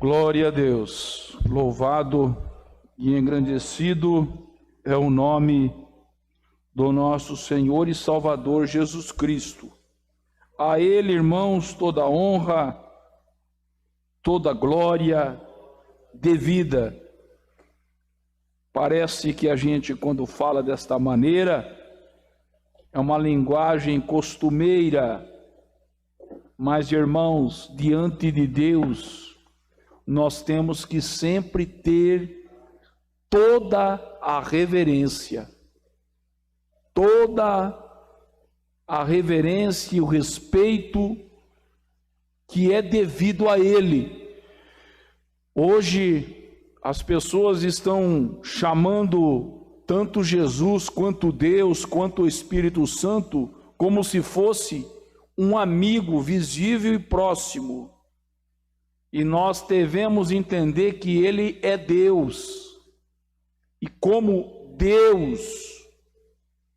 Glória a Deus, louvado e engrandecido é o nome do nosso Senhor e Salvador Jesus Cristo. A Ele, irmãos, toda honra, toda glória devida. Parece que a gente, quando fala desta maneira, é uma linguagem costumeira, mas, irmãos, diante de Deus, nós temos que sempre ter toda a reverência, e o respeito que é devido a Ele. Hoje, as pessoas estão chamando tanto Jesus, quanto Deus, quanto o Espírito Santo, como se fosse um amigo visível e próximo. E nós devemos entender que Ele é Deus. E como Deus,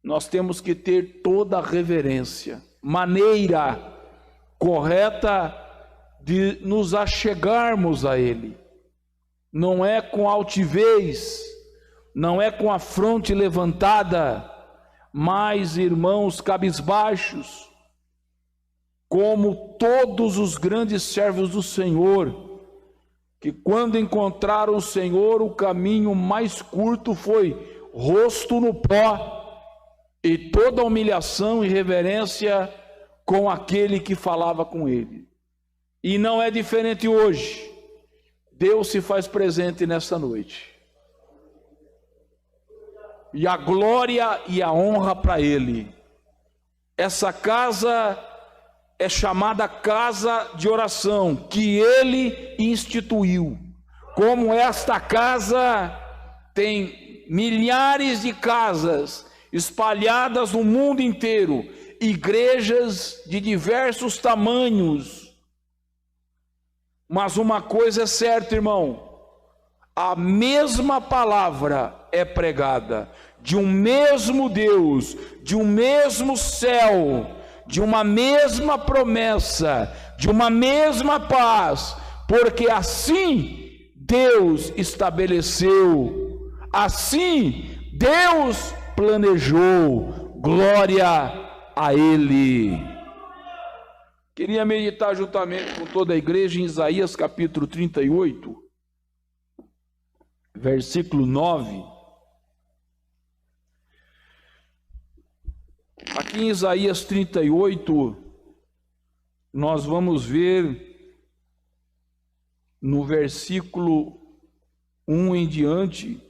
nós temos que ter toda a reverência, maneira correta de nos achegarmos a Ele. Não é com altivez, não é com a fronte levantada, mas, irmãos, cabisbaixos, como todos os grandes servos do Senhor, que quando encontraram o Senhor, o caminho mais curto foi rosto no pó, e toda humilhação e reverência com aquele que falava com ele. E não é diferente hoje. Deus se faz presente nessa noite. E a glória e a honra para Ele. Essa casa é chamada casa de oração, que Ele instituiu. Como esta casa tem milhares de casas espalhadas no mundo inteiro, igrejas de diversos tamanhos. Mas uma coisa é certa, irmão, a mesma palavra é pregada, de um mesmo Deus, de um mesmo céu, de uma mesma promessa, de uma mesma paz, porque assim Deus estabeleceu, assim Deus planejou. Glória a Ele. Queria meditar juntamente com toda a igreja em Isaías capítulo 38, versículo 9. Aqui em Isaías 38, nós vamos ver no versículo 1 em diante,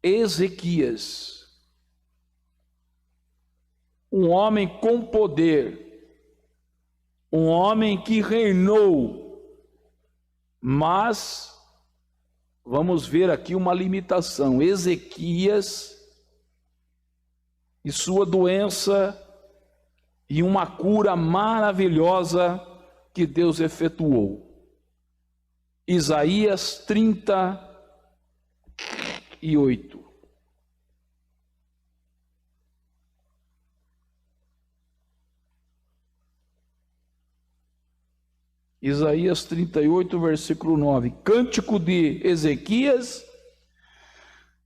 Ezequias, um homem com poder, um homem que reinou, mas vamos ver aqui uma limitação. Ezequias e sua doença e uma cura maravilhosa que Deus efetuou. Isaías 38. Isaías 38, versículo 9. Cântico de Ezequias,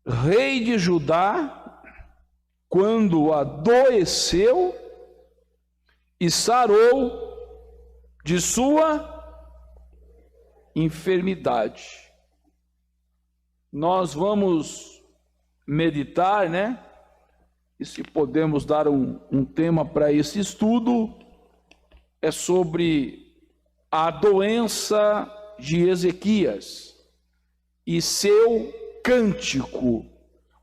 rei de Judá, quando adoeceu e sarou de sua enfermidade. Nós vamos meditar, né? E se podemos dar um tema para esse estudo, é sobre a doença de Ezequias e seu cântico,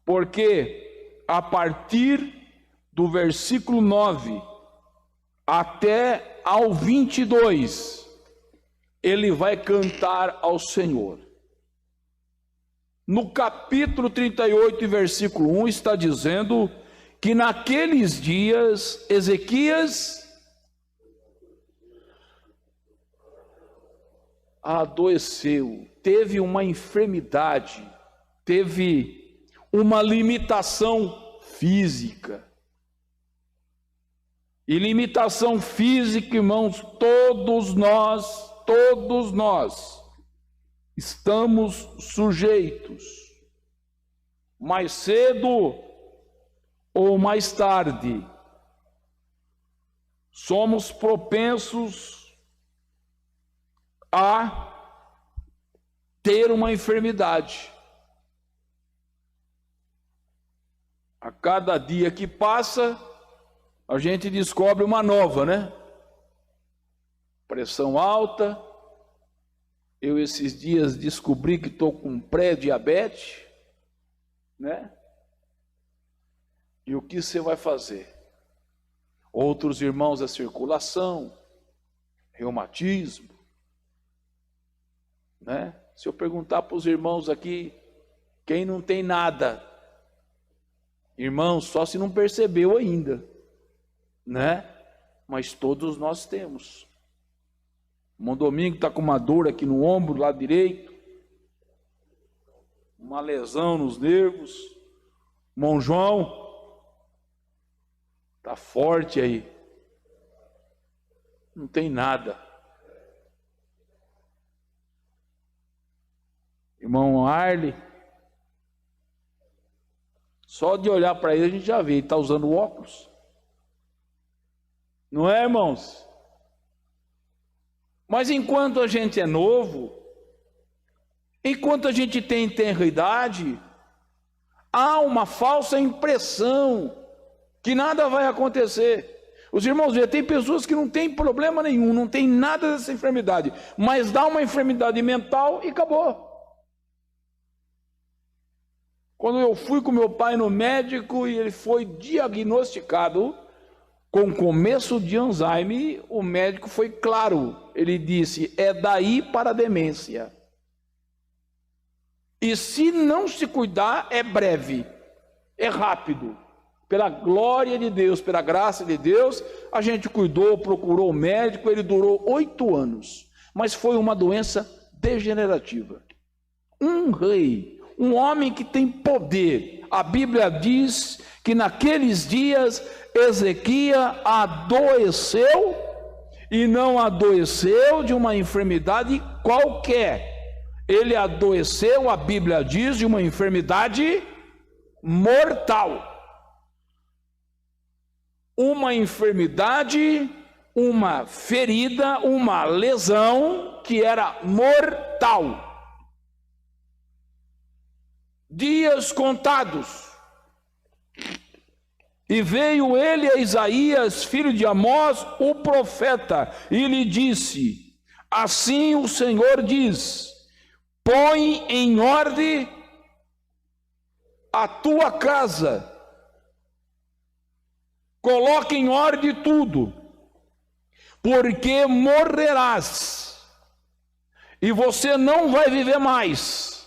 porque a partir do versículo 9 até ao 22, ele vai cantar ao Senhor. No capítulo 38, versículo 1, está dizendo que naqueles dias Ezequias adoeceu, teve uma enfermidade, teve uma limitação física. E limitação física, irmãos, todos todos nós estamos sujeitos, mais cedo ou mais tarde, somos propensos a ter uma enfermidade. A cada dia que passa, a gente descobre uma nova, né? Pressão alta. Eu esses dias descobri que estou com pré-diabetes, né? E o que você vai fazer? Outros irmãos, a circulação, reumatismo, né? Se eu perguntar para os irmãos aqui, quem não tem nada? Irmãos, só se não percebeu ainda, né? Mas todos nós temos. O domingo está com uma dor aqui no ombro, lado direito, uma lesão nos nervos. Irmão João está forte aí, não tem nada. Irmão Arley, só de olhar para ele a gente já vê, ele está usando óculos. Não é, irmãos? Mas enquanto a gente é novo, enquanto a gente tem tenra idade, há uma falsa impressão que nada vai acontecer. Os irmãos veem, tem pessoas que não têm problema nenhum, não tem nada dessa enfermidade, mas dá uma enfermidade mental e acabou. Quando eu fui com meu pai no médico e ele foi diagnosticado com começo de Alzheimer, o médico foi claro, ele disse, é daí para a demência. E se não se cuidar, é breve, é rápido. Pela glória de Deus, pela graça de Deus, a gente cuidou, procurou o médico, ele durou 8 anos, mas foi uma doença degenerativa. Um rei, um homem que tem poder. A Bíblia diz que naqueles dias Ezequias adoeceu, e não adoeceu de uma enfermidade qualquer. Ele adoeceu, a Bíblia diz, de uma enfermidade mortal. Uma enfermidade, uma ferida, uma lesão que era mortal. Dias contados, e veio ele a Isaías, filho de Amós, o profeta, e lhe disse, assim o Senhor diz, põe em ordem a tua casa, coloque em ordem tudo, porque morrerás, e você não vai viver mais.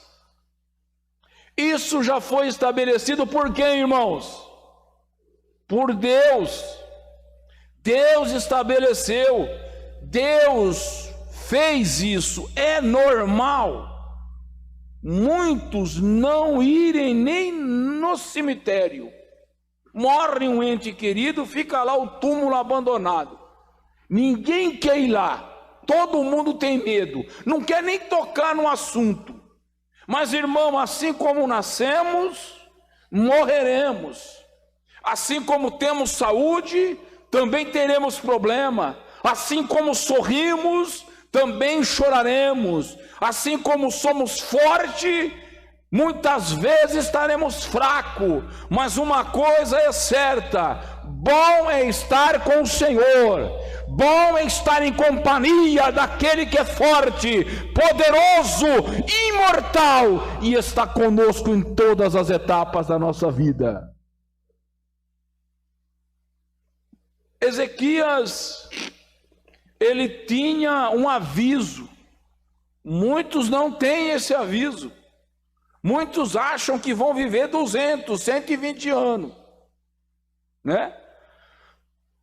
Isso já foi estabelecido por quem, irmãos? Por Deus. Deus estabeleceu, Deus fez isso. É normal muitos não irem nem no cemitério. Morre um ente querido, fica lá o túmulo abandonado. Ninguém quer ir lá, todo mundo tem medo, não quer nem tocar no assunto. Mas, irmão, assim como nascemos, morreremos. Assim como temos saúde, também teremos problema. Assim como sorrimos, também choraremos. Assim como somos fortes, muitas vezes estaremos fracos. Mas uma coisa é certa: bom é estar com o Senhor, bom é estar em companhia daquele que é forte, poderoso, imortal e está conosco em todas as etapas da nossa vida. Ezequias, ele tinha um aviso. Muitos não têm esse aviso. Muitos acham que vão viver 200, 120 anos, né?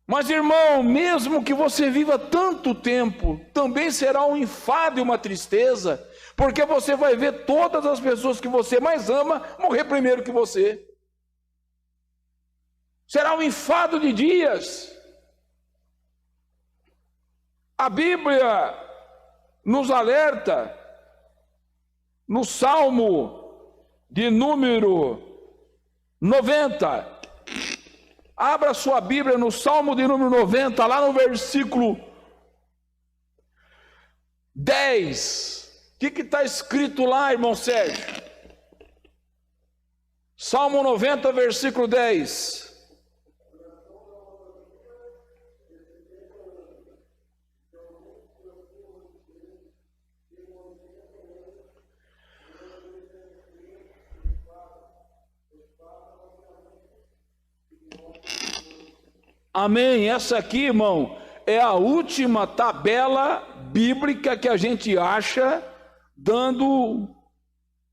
Mas, irmão, mesmo que você viva tanto tempo, também será um enfado e uma tristeza, porque você vai ver todas as pessoas que você mais ama morrer primeiro que você. Será um enfado de dias. A Bíblia nos alerta no Salmo de número 90. Abra sua Bíblia no Salmo de número 90, lá no versículo 10. O que está escrito lá, irmão Sérgio? Salmo 90, versículo 10. Amém. Essa aqui, irmão, é a última tabela bíblica que a gente acha dando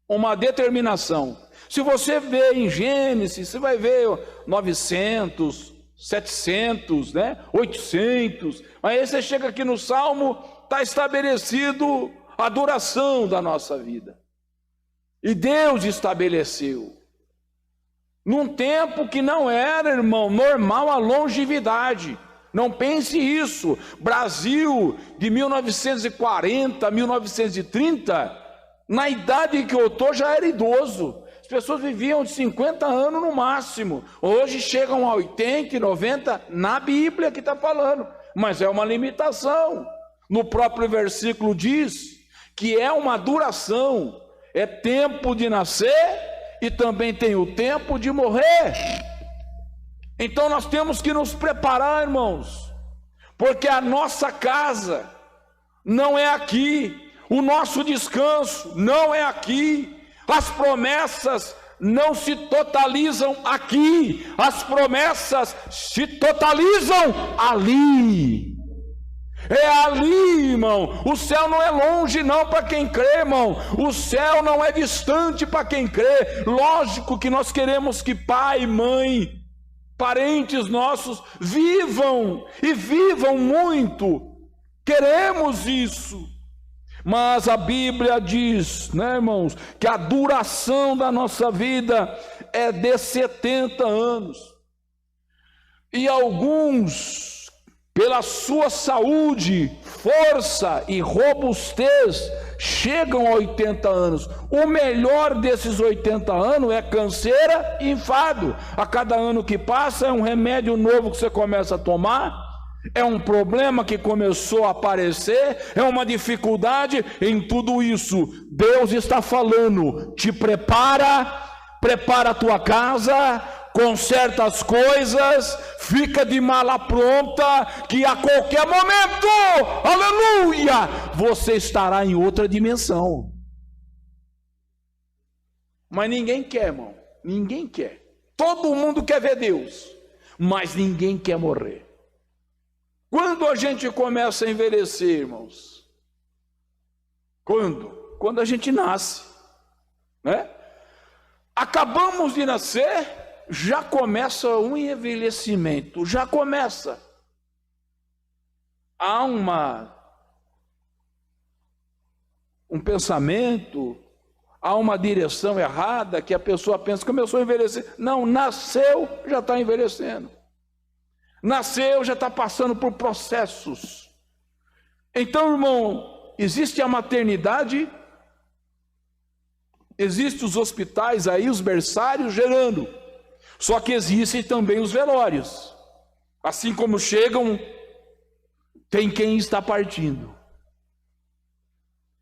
uma determinação. Se você vê em Gênesis, você vai ver 900, 700, né? 800. Aí você chega aqui no Salmo, está estabelecido a duração da nossa vida. E Deus estabeleceu. Num tempo que não era, irmão, normal a longevidade. Não pense isso. Brasil de 1940, 1930, na idade que eu estou já era idoso. As pessoas viviam de 50 anos no máximo. Hoje chegam a 80, 90, na Bíblia que está falando. Mas é uma limitação. No próprio versículo diz que é uma duração. É tempo de nascer e também tem o tempo de morrer. Então nós temos que nos preparar, irmãos, porque a nossa casa não é aqui, o nosso descanso não é aqui, as promessas não se totalizam aqui, as promessas se totalizam ali. É ali, irmão. O céu não é longe não para quem crê, irmão. O céu não é distante para quem crê. Lógico que nós queremos que pai, mãe, parentes nossos vivam e vivam muito. Queremos isso. Mas a Bíblia diz, né, irmãos, que a duração da nossa vida é de 70 anos. E alguns, pela sua saúde, força e robustez, chegam a 80 anos. O melhor desses 80 anos é canseira e enfado. A cada ano que passa é um remédio novo que você começa a tomar, é um problema que começou a aparecer, é uma dificuldade. Em tudo isso, Deus está falando: te prepara a tua casa, conserta as coisas, fica de mala pronta, que a qualquer momento, aleluia, você estará em outra dimensão. Mas ninguém quer, irmão, ninguém quer. Todo mundo quer ver Deus, mas ninguém quer morrer. Quando a gente começa a envelhecer, irmãos? Quando a gente nasce, né? Acabamos de nascer, já começa um envelhecimento, já começa. Há um pensamento, há uma direção errada, que a pessoa pensa que começou a envelhecer. Não, nasceu, já está envelhecendo. Nasceu, já está passando por processos. Então, irmão, existe a maternidade, existem os hospitais aí, os berçários gerando. Só que existem também os velórios. Assim como chegam, tem quem está partindo.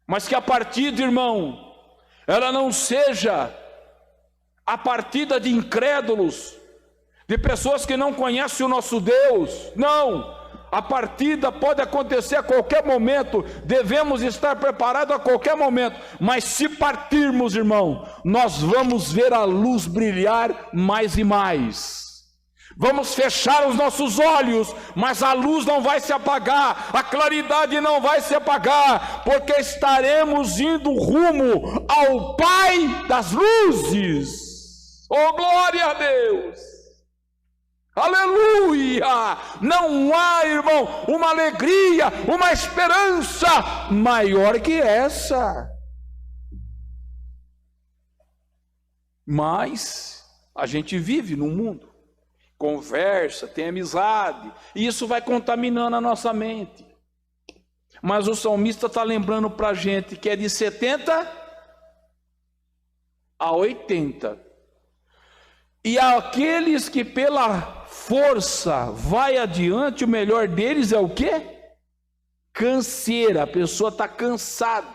Mas que a partida, irmão, ela não seja a partida de incrédulos, de pessoas que não conhecem o nosso Deus. Não, a partida pode acontecer a qualquer momento, devemos estar preparados a qualquer momento. Mas se partirmos, irmão, nós vamos ver a luz brilhar mais e mais. Vamos fechar os nossos olhos, mas a luz não vai se apagar, a claridade não vai se apagar, porque estaremos indo rumo ao Pai das luzes. Oh, glória a Deus! Aleluia! Não há, irmão, uma alegria, uma esperança maior que essa. Mas a gente vive no mundo, conversa, tem amizade, e isso vai contaminando a nossa mente. Mas o salmista está lembrando para a gente que é de 70 a 80. E aqueles que pela força vai adiante, o melhor deles é o quê? Canseira. A pessoa está cansada.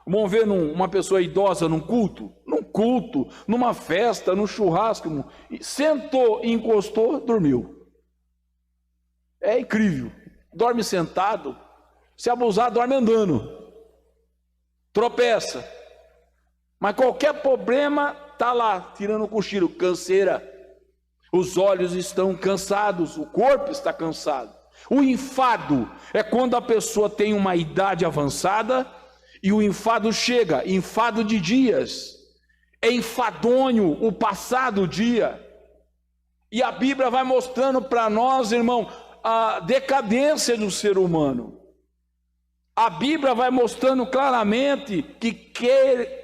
Vamos ver uma pessoa idosa num culto, numa festa, num churrasco, sentou, encostou, dormiu. É incrível. Dorme sentado, se abusar, dorme andando, tropeça. Mas qualquer problema, está lá, tirando o cochilo, canseira. Os olhos estão cansados, o corpo está cansado. O enfado é quando a pessoa tem uma idade avançada e o enfado chega, enfado de dias. É enfadonho o passado dia. E a Bíblia vai mostrando para nós, irmão, a decadência do ser humano. A Bíblia vai mostrando claramente que quer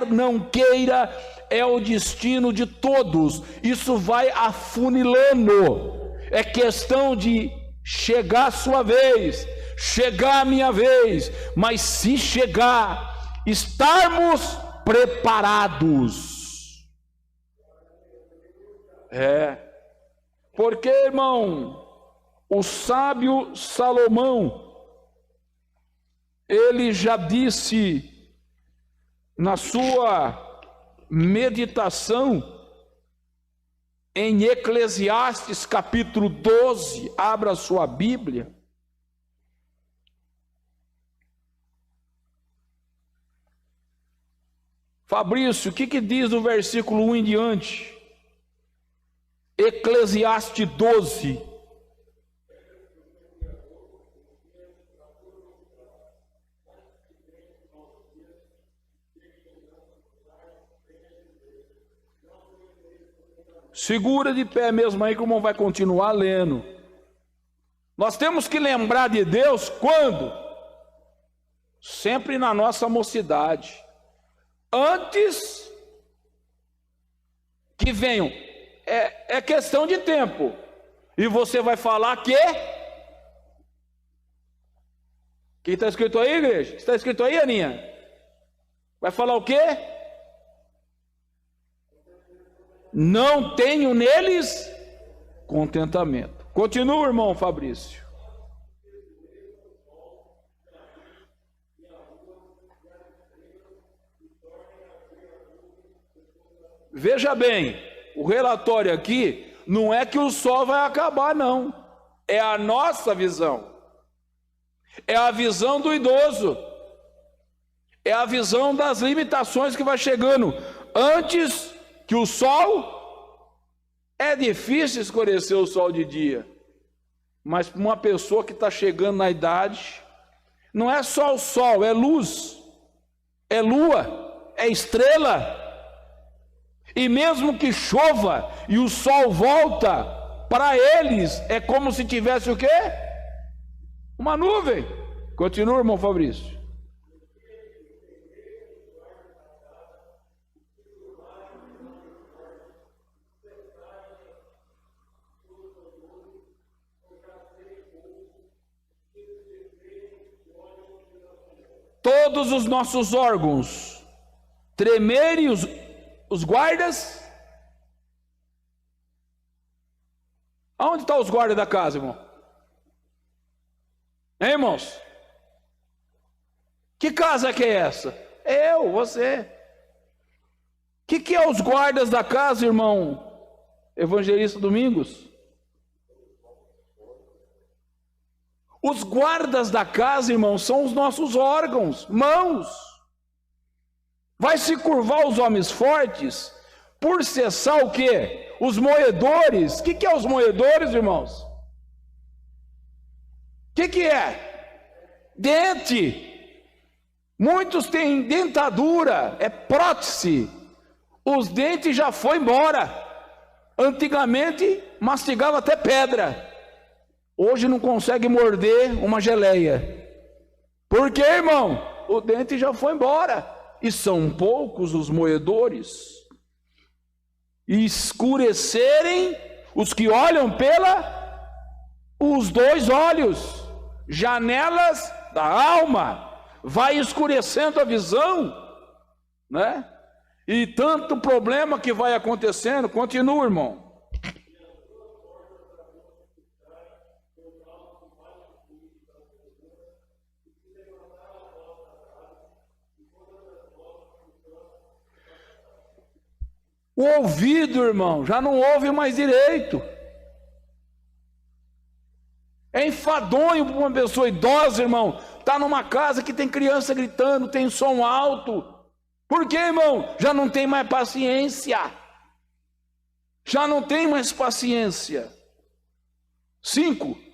não queira, é o destino de todos. Isso vai afunilando. É questão de chegar a sua vez, chegar a minha vez. Mas se chegar, estarmos preparados. Porque, irmão, o sábio Salomão, ele já disse na sua meditação em Eclesiastes capítulo 12, abra a sua Bíblia. Fabrício, o que diz o versículo 1 em diante? Eclesiastes 12. Segura de pé mesmo aí que o irmão vai continuar lendo. Nós temos que lembrar de Deus quando? Sempre na nossa mocidade. Antes que venham. É questão de tempo. E você vai falar que... que está escrito aí, igreja? Está escrito aí, Aninha? Vai falar o quê? Não tenho neles contentamento. Continua, irmão Fabrício. Veja bem, o relatório aqui não é que o sol vai acabar, não. É a nossa visão. É a visão do idoso. É a visão das limitações que vai chegando. Antes que o sol, é difícil escurecer o sol de dia. Mas para uma pessoa que está chegando na idade, não é só o sol, é luz, é lua, é estrela. E mesmo que chova e o sol volta, para eles é como se tivesse o quê? Uma nuvem. Continua, irmão Fabrício. Todos os nossos órgãos tremerem, os guardas. Aonde estão os guardas da casa, irmão? Hein, irmãos? Que casa que é essa? Eu, você. O que é os guardas da casa, irmão Evangelista Domingos? Os guardas da casa, irmão, são os nossos órgãos, mãos. Vai se curvar os homens fortes por cessar o quê? Os moedores. O que é os moedores, irmãos? O que é? Dente. Muitos têm dentadura, é prótese. Os dentes já foi embora. Antigamente mastigava até pedra. Hoje não consegue morder uma geleia. Por quê, irmão? O dente já foi embora. E são poucos os moedores. E escurecerem os que olham os dois olhos. janelas da alma, vai escurecendo a visão, né? E tanto problema que vai acontecendo. Continua, irmão. O ouvido, irmão, já não ouve mais direito. É enfadonho para uma pessoa idosa, irmão, está numa casa que tem criança gritando, tem som alto. Por quê, irmão? Já não tem mais paciência. Já não tem mais paciência. 5.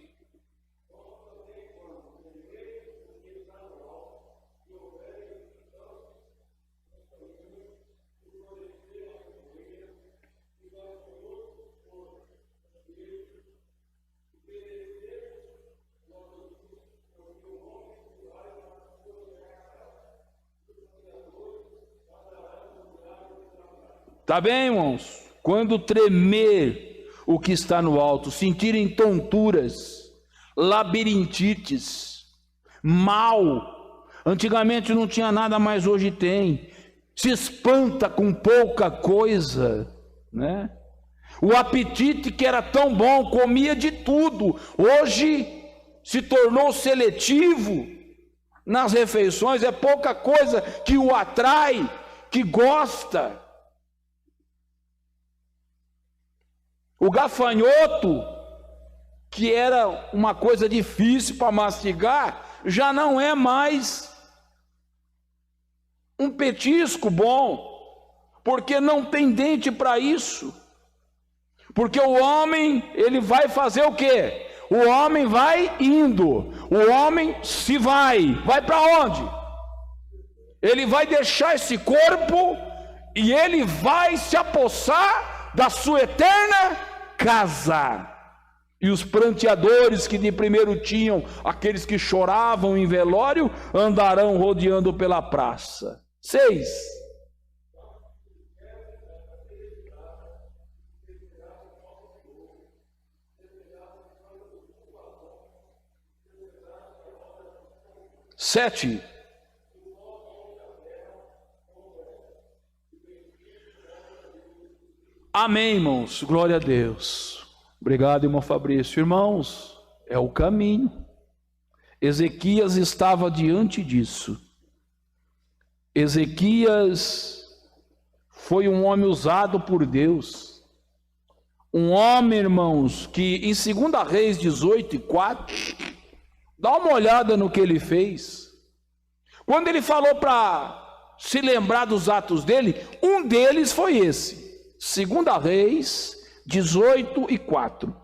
Tá bem, irmãos? Quando tremer o que está no alto, sentirem tonturas, labirintite, mal. Antigamente não tinha nada, mas hoje tem. Se espanta com pouca coisa, né? O apetite que era tão bom, comia de tudo, hoje se tornou seletivo nas refeições. É pouca coisa que o atrai, que gosta. O gafanhoto, que era uma coisa difícil para mastigar, já não é mais um petisco bom, porque não tem dente para isso. Porque o homem, ele vai fazer o quê? O homem vai indo, o homem se vai para onde? Ele vai deixar esse corpo e ele vai se apossar da sua eterna casa. E os pranteadores que de primeiro tinham, aqueles que choravam em velório, andarão rodeando pela praça. 6. Sete. Amém, irmãos, glória a Deus. Obrigado, irmão Fabrício. Irmãos, é o caminho. Ezequias estava diante disso. Ezequias foi um homem usado por Deus. Um homem, irmãos, que em 2 Reis 18:4, dá uma olhada no que ele fez. Quando ele falou para se lembrar dos atos dele, um deles foi esse. 2 Reis 18:4.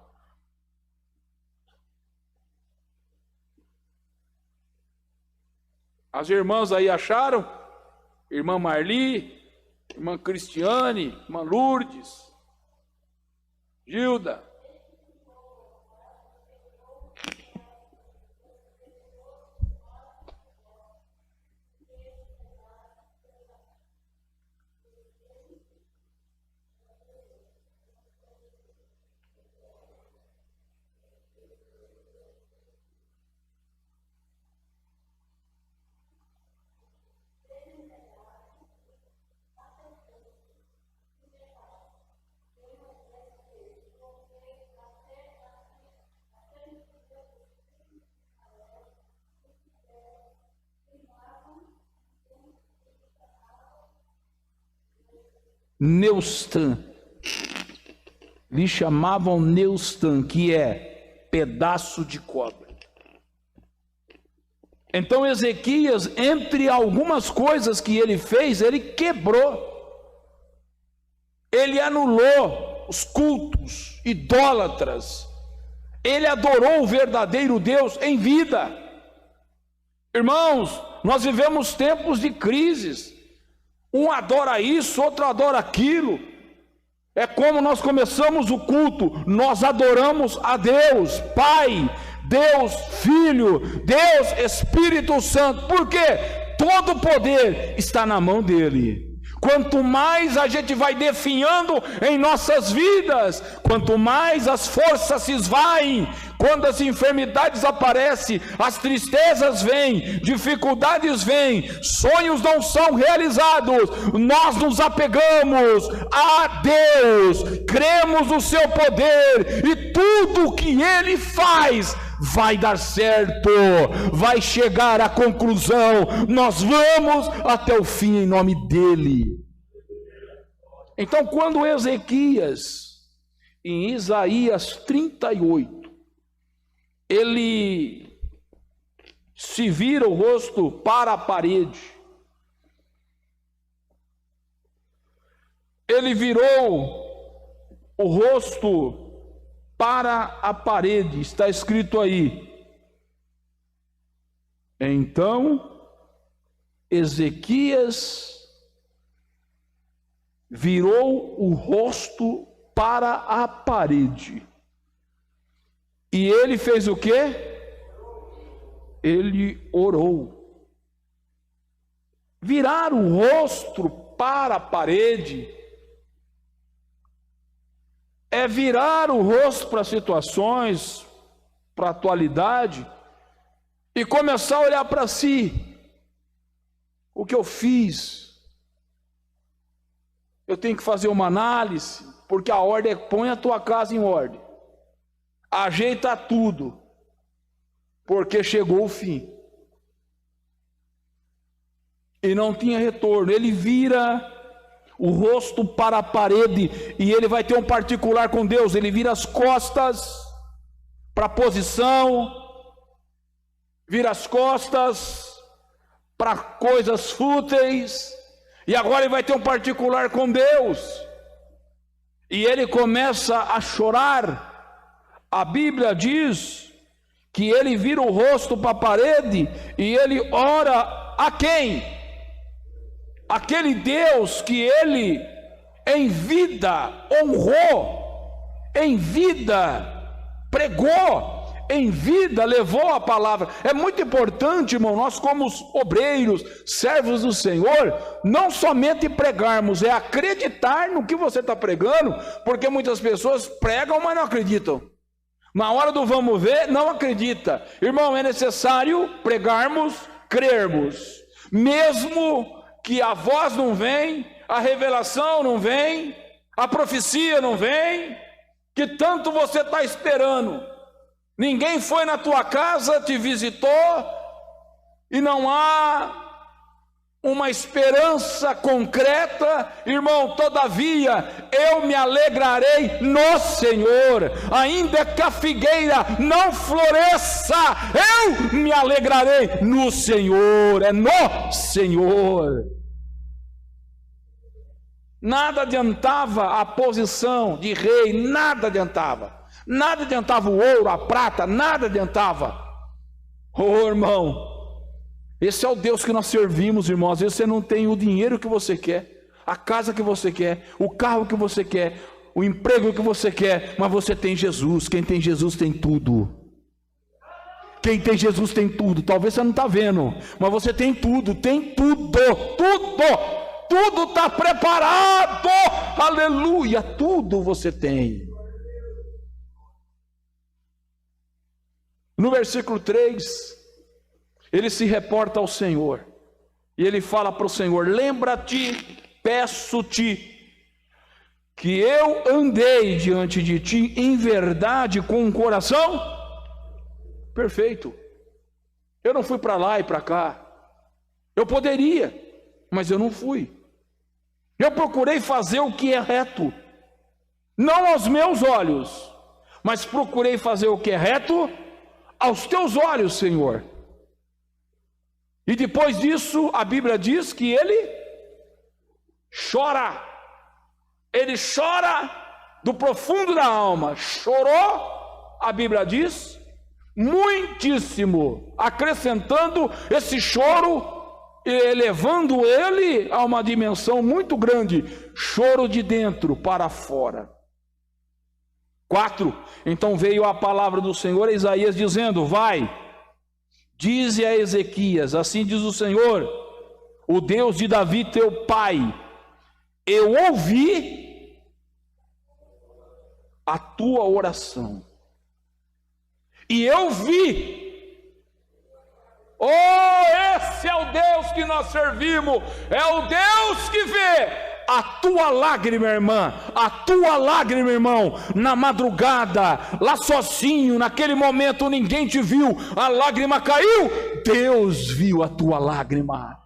As irmãs aí acharam? Irmã Marli, irmã Cristiane, irmã Lourdes, Gilda. Neustan, lhe chamavam Neustan, que é pedaço de cobra. Então Ezequias, entre algumas coisas que ele fez, ele quebrou, ele anulou os cultos idólatras, ele adorou o verdadeiro Deus em vida. Irmãos, nós vivemos tempos de crises. Um adora isso, outro adora aquilo. É como nós começamos o culto, nós adoramos a Deus Pai, Deus Filho, Deus Espírito Santo. Por quê? Todo o poder está na mão dele. Quanto mais a gente vai definhando em nossas vidas, quanto mais as forças se esvaem, quando as enfermidades aparecem, as tristezas vêm, dificuldades vêm, sonhos não são realizados, nós nos apegamos a Deus, cremos no seu poder, e tudo o que Ele faz vai dar certo, vai chegar à conclusão, nós vamos até o fim em nome dEle. Então, quando Ezequias, em Isaías 38, ele se vira o rosto para a parede, ele virou o rosto para a parede, está escrito aí. Então Ezequias virou o rosto para a parede. E ele fez o quê? Ele orou. Virar o rosto para a parede é virar o rosto para situações, para a atualidade, e começar a olhar para si. O que eu fiz? Eu tenho que fazer uma análise, porque a ordem é: põe a tua casa em ordem, ajeita tudo, porque chegou o fim. E não tinha retorno. Ele vira o rosto para a parede, e ele vai ter um particular com Deus. Ele vira as costas para a posição, vira as costas para coisas fúteis, e agora ele vai ter um particular com Deus, e ele começa a chorar. A Bíblia diz que ele vira o rosto para a parede e ele ora a quem? Aquele Deus que ele em vida honrou, em vida pregou, em vida levou a palavra. É muito importante, irmão, nós como obreiros, servos do Senhor, não somente pregarmos, é acreditar no que você está pregando, porque muitas pessoas pregam, mas não acreditam. Na hora do vamos ver, não acredita. Irmão, é necessário pregarmos, crermos, mesmo que a voz não vem, a revelação não vem, a profecia não vem, que tanto você está esperando. Ninguém foi na tua casa, te visitou, e não há uma esperança concreta. Irmão, todavia eu me alegrarei no Senhor, ainda que a figueira não floresça, eu me alegrarei no Senhor. É no Senhor. Nada adiantava a posição de rei, nada adiantava o ouro, a prata, nada adiantava. Oh, irmão, esse é o Deus que nós servimos, irmão. Às vezes você não tem o dinheiro que você quer, a casa que você quer, o carro que você quer, o emprego que você quer, mas você tem Jesus. Quem tem Jesus tem tudo. Quem tem Jesus tem tudo. Talvez você não está vendo, mas você tem tudo, tudo está preparado, aleluia, tudo você tem. No versículo 3, ele se reporta ao Senhor, e ele fala para o Senhor: lembra-te, peço-te, que eu andei diante de ti em verdade com um coração perfeito. Eu não fui para lá e para cá, eu poderia, mas eu não fui. Eu procurei fazer o que é reto, não aos meus olhos, mas procurei fazer o que é reto aos teus olhos, Senhor. E depois disso, a Bíblia diz que ele chora do profundo da alma, chorou, a Bíblia diz, muitíssimo, acrescentando esse choro, elevando ele a uma dimensão muito grande, choro de dentro para fora. 4, então veio a palavra do Senhor a Isaías dizendo: vai, dize a Ezequias, assim diz o Senhor, o Deus de Davi teu pai, eu ouvi a tua oração, e eu vi. Oh, esse é o Deus que nós servimos, é o Deus que vê a tua lágrima, irmã, a tua lágrima, irmão, na madrugada, lá sozinho, naquele momento ninguém te viu, a lágrima caiu, Deus viu a tua lágrima.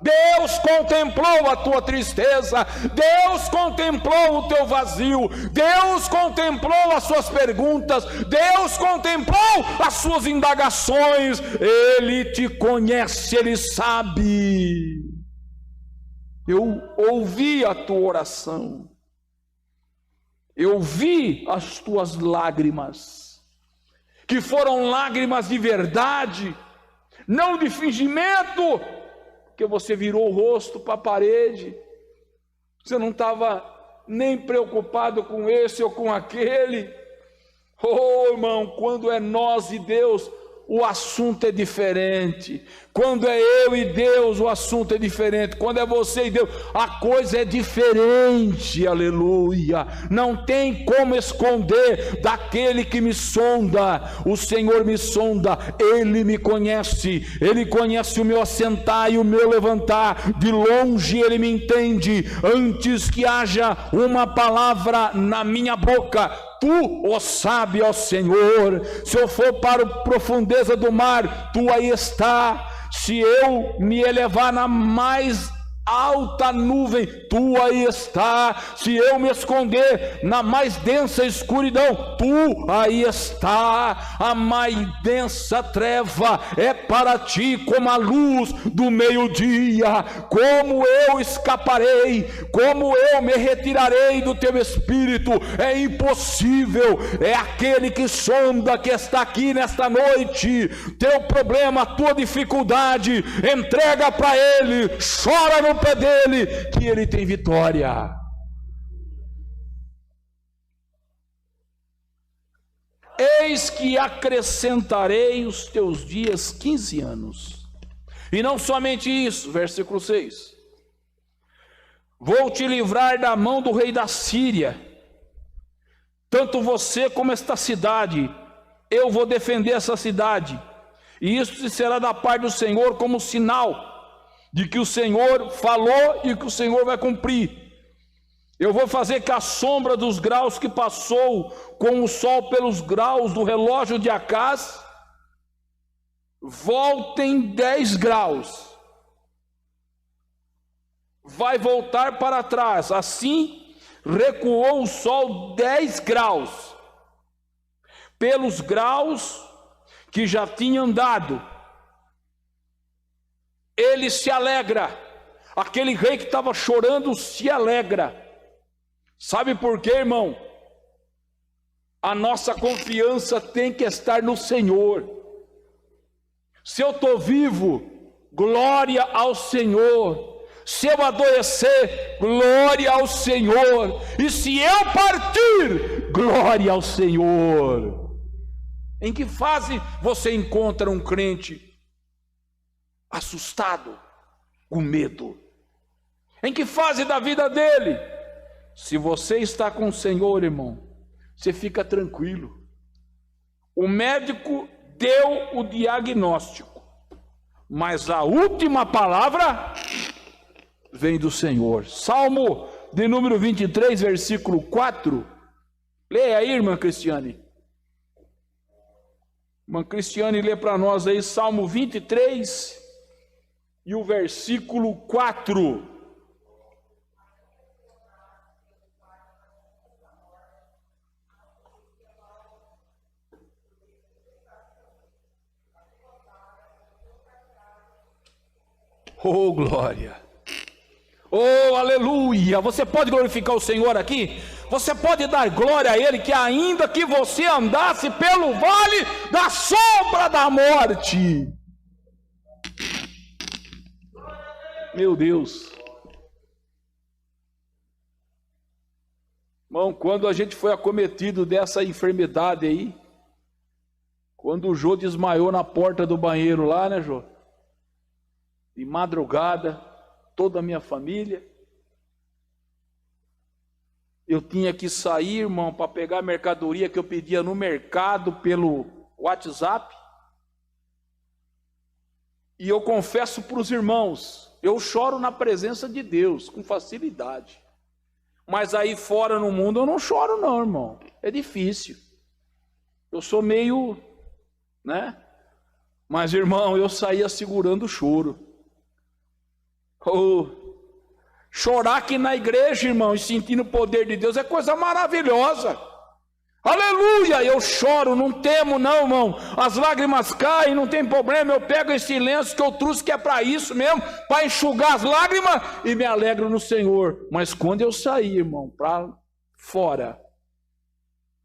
Deus contemplou a tua tristeza, Deus contemplou o teu vazio, Deus contemplou as suas perguntas, Deus contemplou as suas indagações. Ele te conhece, Ele sabe. Eu ouvi a tua oração, eu vi as tuas lágrimas, que foram lágrimas de verdade, não de fingimento, porque você virou o rosto para a parede, você não estava nem preocupado com esse ou com aquele. Oh, irmão, quando é nós e Deus, o assunto é diferente. Quando é eu e Deus, o assunto é diferente. Quando é você e Deus, a coisa é diferente. Aleluia. Não tem como esconder daquele que me sonda. O Senhor me sonda, Ele me conhece. Ele conhece o meu assentar e o meu levantar. De longe Ele me entende. Antes que haja uma palavra na minha boca, Tu o sabe, ó Senhor. Se eu for para a profundeza do mar, Tu aí está. Se eu me elevar na mais alta nuvem, Tu aí está. Se eu me esconder na mais densa escuridão, Tu aí está. A mais densa treva é para Ti como a luz do meio-dia. Como eu escaparei, como eu me retirarei do Teu Espírito? É impossível. É aquele que sonda, que está aqui nesta noite. Teu problema, tua dificuldade, entrega para Ele, chora no pé dele, que Ele tem vitória. Eis que acrescentarei os teus dias 15 anos. E não somente isso, versículo 6. Vou te livrar da mão do rei da Síria. Tanto você como esta cidade, eu vou defender essa cidade. E isso será da parte do Senhor como sinal de que o Senhor falou e que o Senhor vai cumprir. Eu vou fazer que a sombra dos graus que passou com o sol pelos graus do relógio de Acás voltem 10 graus. Vai voltar para trás. Assim recuou o sol 10 graus pelos graus que já tinha andado. Ele se alegra. Aquele rei que estava chorando se alegra. Sabe por quê, irmão? A nossa confiança tem que estar no Senhor. Se eu estou vivo, glória ao Senhor. Se eu adoecer, glória ao Senhor. E se eu partir, glória ao Senhor. Em que fase você encontra um crente assustado, com medo? Em que fase da vida dele? Se você está com o Senhor, irmão, você fica tranquilo. O médico deu o diagnóstico, mas a última palavra vem do Senhor. Salmo de número 23, versículo 4. Leia aí, irmã Cristiane. Irmã Cristiane, lê para nós aí Salmo 23 e o versículo 4. Oh, glória! Oh, aleluia! Você pode glorificar o Senhor aqui? Você pode dar glória a Ele, que ainda que você andasse pelo vale da sombra da morte. Meu Deus! Irmão, quando a gente foi acometido dessa enfermidade aí, quando o Jô desmaiou na porta do banheiro lá, né, Jô? De madrugada, toda a minha família, eu tinha que sair, irmão, para pegar a mercadoria que eu pedia no mercado pelo WhatsApp. E eu confesso para os irmãos, eu choro na presença de Deus com facilidade. Mas aí fora no mundo eu não choro não, irmão. É difícil. Eu sou meio, né? Mas, irmão, eu saía segurando o choro. Chorar aqui na igreja, irmão, e sentindo o poder de Deus é coisa maravilhosa. Aleluia! Eu choro, não temo não, irmão. As lágrimas caem, não tem problema. Eu pego esse lenço que eu trouxe, que é para isso mesmo, para enxugar as lágrimas, e me alegro no Senhor. Mas quando eu saí, irmão, para fora,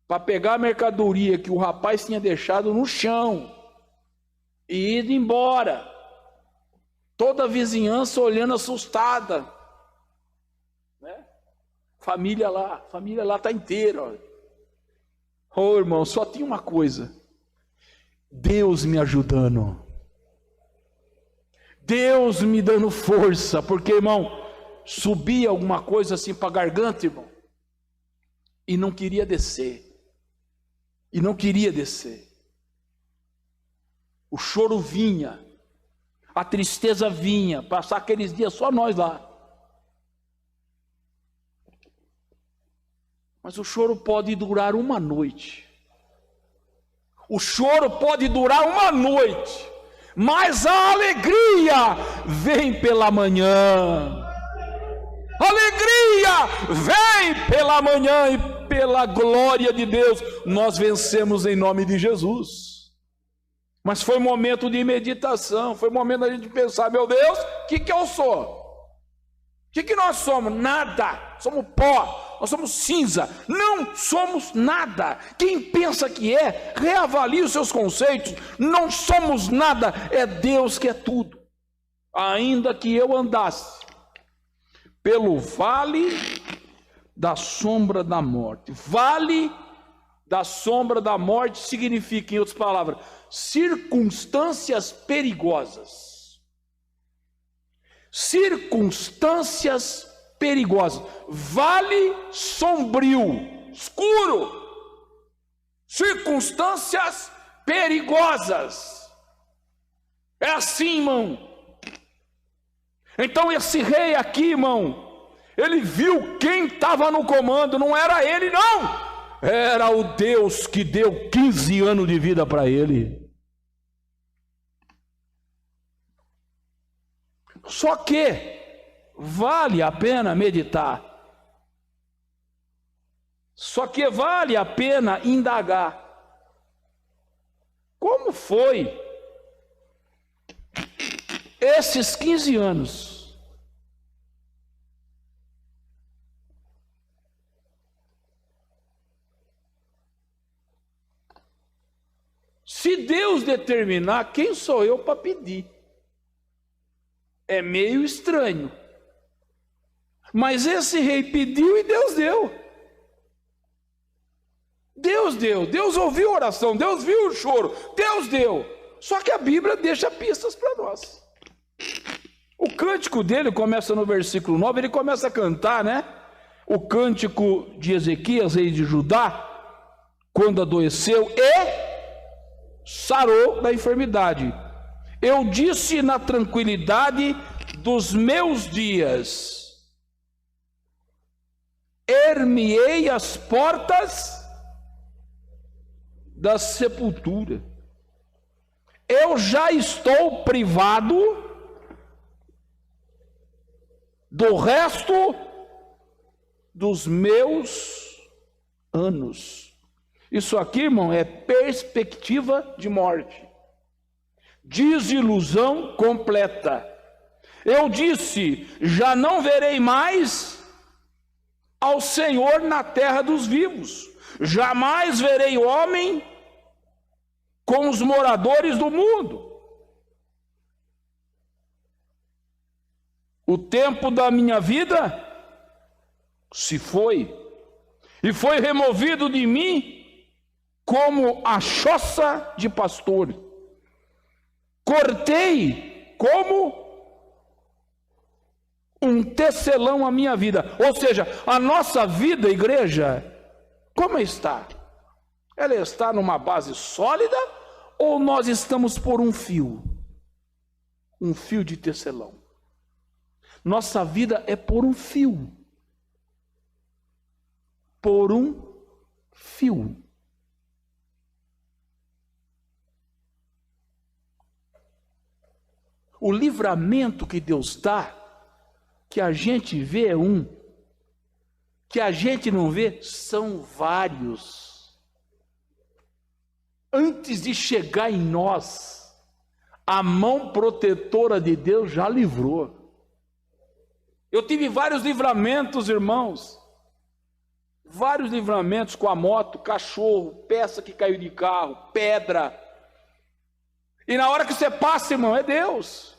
para pegar a mercadoria que o rapaz tinha deixado no chão e ir embora, toda a vizinhança olhando assustada, né? Família lá está inteira, ó. Oh, irmão, só tinha uma coisa: Deus me ajudando, Deus me dando força, porque, irmão, subia alguma coisa assim para a garganta, irmão, e não queria descer, o choro vinha, a tristeza vinha, passar aqueles dias só nós lá. Mas o choro pode durar uma noite. O choro pode durar uma noite, mas a alegria vem pela manhã. Alegria vem pela manhã, e pela glória de Deus nós vencemos em nome de Jesus. Mas foi momento de meditação, foi momento da gente pensar: meu Deus, o que eu sou? O que nós somos? Nada, somos pó, nós somos cinza, não somos nada. Quem pensa que é, reavalie os seus conceitos. Não somos nada, é Deus que é tudo. Ainda que eu andasse pelo vale da sombra da morte. Vale da sombra da morte significa, em outras palavras, circunstâncias perigosas. Circunstâncias perigosas, vale sombrio, escuro, circunstâncias perigosas. É assim, irmão. Então esse rei aqui, irmão, ele viu quem estava no comando. Não era ele, não, era o Deus que deu 15 anos de vida para ele. Só que vale a pena meditar. Só que vale a pena indagar. Como foi esses 15 anos? Se Deus determinar, quem sou eu para pedir? É meio estranho. Mas esse rei pediu e Deus deu. Deus deu. Deus ouviu a oração. Deus viu o choro. Deus deu. Só que a Bíblia deixa pistas para nós. O cântico dele começa no versículo 9. Ele começa a cantar, né? O cântico de Ezequias, rei de Judá, quando adoeceu e sarou da enfermidade. Eu disse na tranquilidade dos meus dias, erguei as portas da sepultura. Eu já estou privado do resto dos meus anos. Isso aqui, irmão, é perspectiva de morte. Desilusão completa. Eu disse: já não verei mais ao Senhor na terra dos vivos. Jamais verei homem com os moradores do mundo. O tempo da minha vida se foi, e foi removido de mim como a choça de pastor. Cortei como um tecelão à minha vida. Ou seja, a nossa vida, igreja, como está? Ela está numa base sólida ou nós estamos por um fio? Um fio de tecelão. Nossa vida é por um fio. Por um fio. O livramento que Deus dá, que a gente vê é um, que a gente não vê, são vários. Antes de chegar em nós, a mão protetora de Deus já livrou. Eu tive vários livramentos, irmãos. Vários livramentos com a moto, cachorro, peça que caiu de carro, pedra. E na hora que você passa, irmão, é Deus.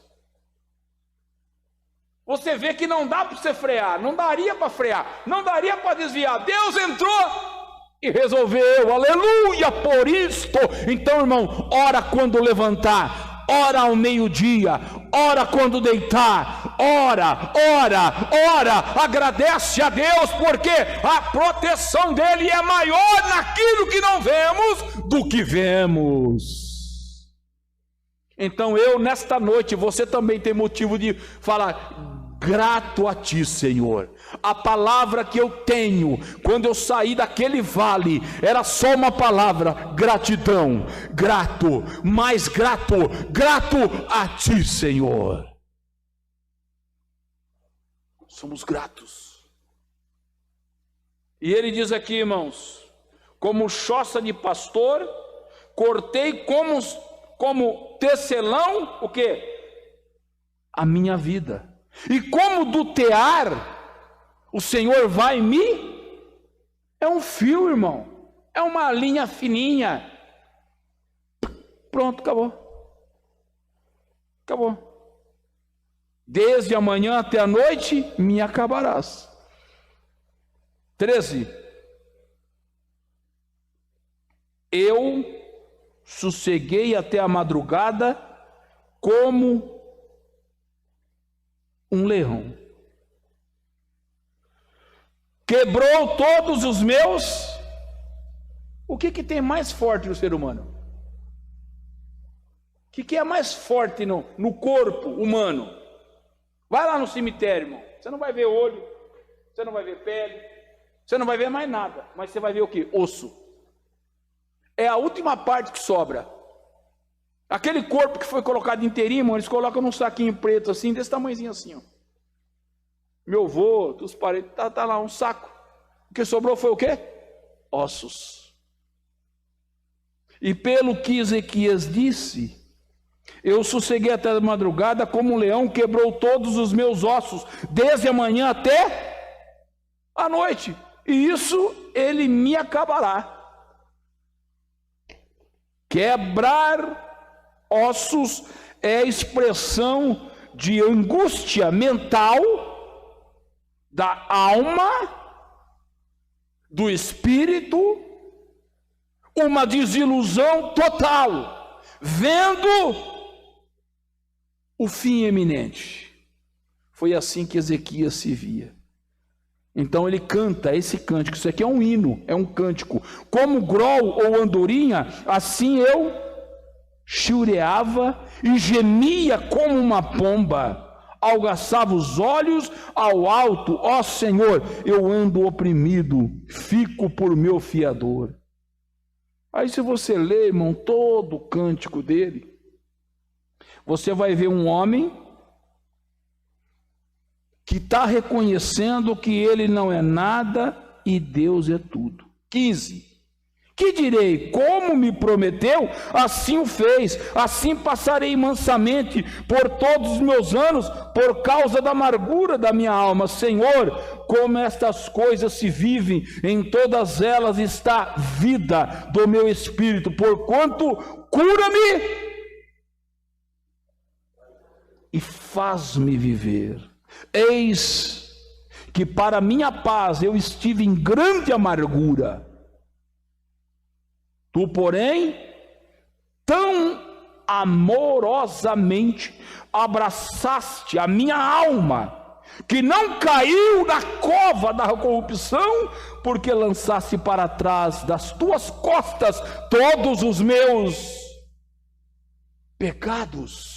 Você vê que não dá para você frear, não daria para frear, não daria para desviar. Deus entrou e resolveu, aleluia, por isto. Então, irmão, ora quando levantar, ora ao meio-dia, ora quando deitar, ora, agradece a Deus, porque a proteção dele é maior naquilo que não vemos do que vemos. Então eu, nesta noite, você também tem motivo de falar: grato a ti, Senhor. A palavra que eu tenho, quando eu saí daquele vale, era só uma palavra: gratidão, grato, mais grato, grato a ti, Senhor. Somos gratos. E ele diz aqui, irmãos: como choça de pastor, cortei como tecelão, o quê? A minha vida. E como do tear, o Senhor vai me... É um fio, irmão. É uma linha fininha. Pronto, acabou. Acabou. Desde amanhã até a noite, me acabarás. 13. Eu sosseguei até a madrugada como um leão. Quebrou todos os meus... O que tem mais forte no ser humano? O que é mais forte no corpo humano? Vai lá no cemitério, irmão. Você não vai ver olho, você não vai ver pele, você não vai ver mais nada, mas você vai ver o que? Osso. É a última parte que sobra. Aquele corpo que foi colocado inteirinho, irmão, eles colocam num saquinho preto assim, desse tamanhozinho assim, ó. Meu avô, dos parentes, tá lá um saco. O que sobrou foi o quê? Ossos. E pelo que Ezequias disse, eu sosseguei até a madrugada como um leão, quebrou todos os meus ossos, desde a manhã até a noite. E isso ele me acabará. Quebrar ossos é expressão de angústia mental da alma, do espírito, uma desilusão total, vendo o fim eminente. Foi assim que Ezequias se via. Então ele canta esse cântico. Isso aqui é um hino, é um cântico. Como grol ou andorinha, assim eu chiureava e gemia como uma pomba. Algaçava os olhos ao alto: ó Senhor, eu ando oprimido, fico por meu fiador. Aí se você lê, irmão, todo o cântico dele, você vai ver um homem que está reconhecendo que ele não é nada e Deus é tudo. 15. Que direi? Como me prometeu, assim o fez. Assim passarei mansamente por todos os meus anos, por causa da amargura da minha alma. Senhor, como estas coisas se vivem, em todas elas está vida do meu espírito. Porquanto cura-me e faz-me viver. Eis que para minha paz eu estive em grande amargura. Tu, porém, tão amorosamente abraçaste a minha alma que não caiu na cova da corrupção, porque lançasse para trás das tuas costas todos os meus pecados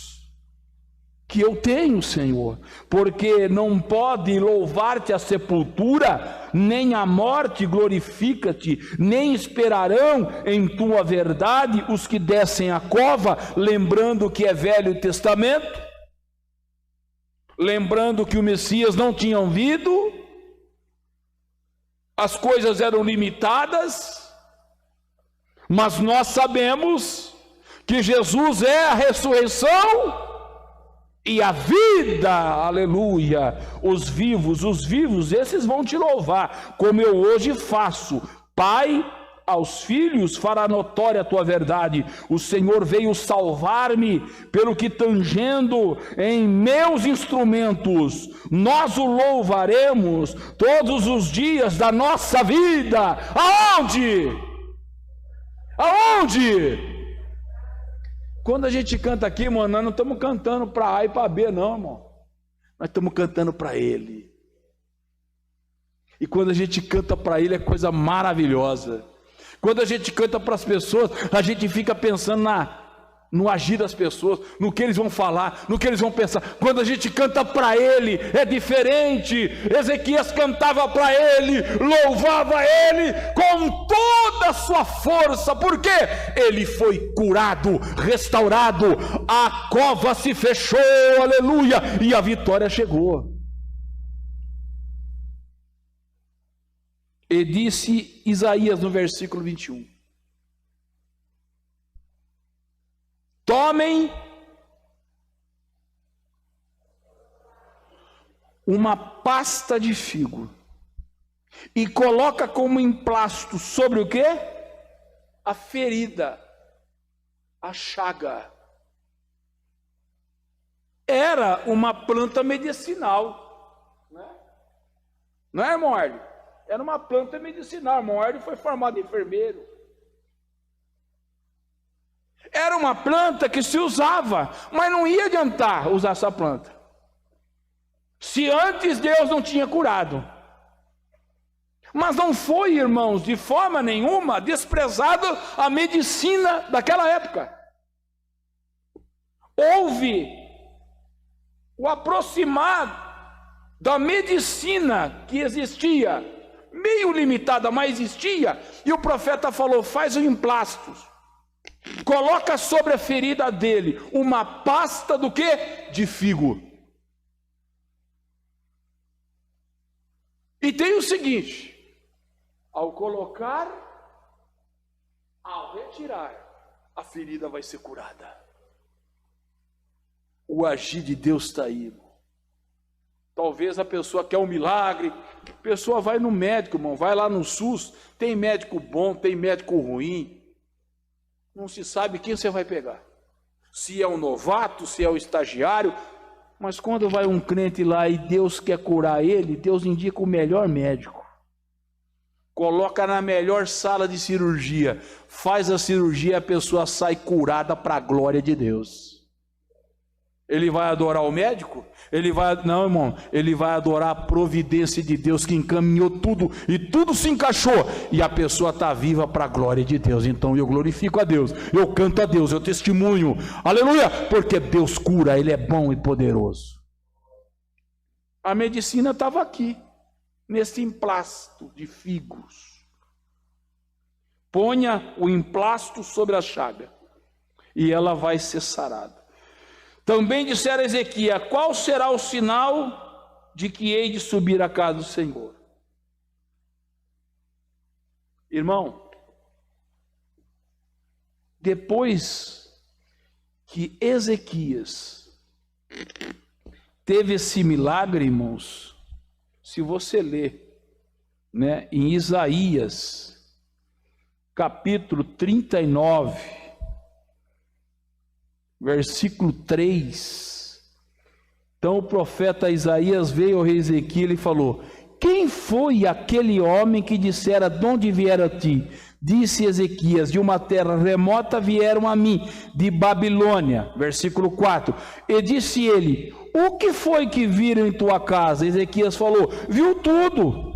que eu tenho, Senhor, porque não pode louvar-te a sepultura, nem a morte glorifica-te, nem esperarão em tua verdade os que descem a cova, lembrando que é Velho Testamento, lembrando que o Messias não tinha vindo, as coisas eram limitadas, mas nós sabemos que Jesus é a ressurreição e a vida, aleluia. Os vivos, esses vão te louvar, como eu hoje faço. Pai, aos filhos fará notória a tua verdade. O Senhor veio salvar-me, pelo que tangendo em meus instrumentos, nós o louvaremos todos os dias da nossa vida. Aonde? Aonde? Quando a gente canta aqui, mano, nós não estamos cantando para A e para B, não, irmão. Nós estamos cantando para Ele. E quando a gente canta para Ele, é coisa maravilhosa. Quando a gente canta para as pessoas, a gente fica pensando no agir das pessoas, no que eles vão falar, no que eles vão pensar. Quando a gente canta para Ele, é diferente. Ezequias cantava para Ele, louvava Ele com toda a sua força, porque ele foi curado, restaurado, a cova se fechou, aleluia, e a vitória chegou. E disse Isaías no versículo 21: tomem uma pasta de figo e coloca como emplasto sobre o quê? A ferida, a chaga. Era uma planta medicinal, não é, irmão Hélio? Era uma planta medicinal. Irmão Hélio foi formado enfermeiro. Era uma planta que se usava, mas não ia adiantar usar essa planta se antes Deus não tinha curado. Mas não foi, irmãos, de forma nenhuma desprezada a medicina daquela época. Houve o aproximar da medicina que existia, meio limitada, mas existia, e o profeta falou: faz um emplasto, coloca sobre a ferida dele uma pasta do quê? De figo. E tem o seguinte: ao colocar, ao retirar, a ferida vai ser curada. O agir de Deus está aí, irmão. Talvez a pessoa quer um milagre, a pessoa vai no médico, irmão, vai lá no SUS, tem médico bom, tem médico ruim, não se sabe quem você vai pegar, se é um novato, se é o estagiário, mas quando vai um crente lá e Deus quer curar ele, Deus indica o melhor médico, coloca na melhor sala de cirurgia, faz a cirurgia e a pessoa sai curada para a glória de Deus. Ele vai adorar o médico? Não, irmão, ele vai adorar a providência de Deus que encaminhou tudo e tudo se encaixou e a pessoa está viva para a glória de Deus. Então eu glorifico a Deus, eu canto a Deus, eu testemunho, aleluia, porque Deus cura, Ele é bom e poderoso. A medicina estava aqui, nesse emplasto de figos. Ponha o emplasto sobre a chaga e ela vai ser sarada. Também disseram a Ezequias: qual será o sinal de que hei de subir à casa do Senhor? Irmão, depois que Ezequias teve esse milagre, irmãos, se você ler, em Isaías, capítulo 39, versículo 3, então o profeta Isaías veio ao rei Ezequias e falou: quem foi aquele homem que dissera: de onde vieram a ti? Disse Ezequias: de uma terra remota vieram a mim, de Babilônia. Versículo 4, e disse ele: o que foi que viram em tua casa? Ezequias falou: viu tudo.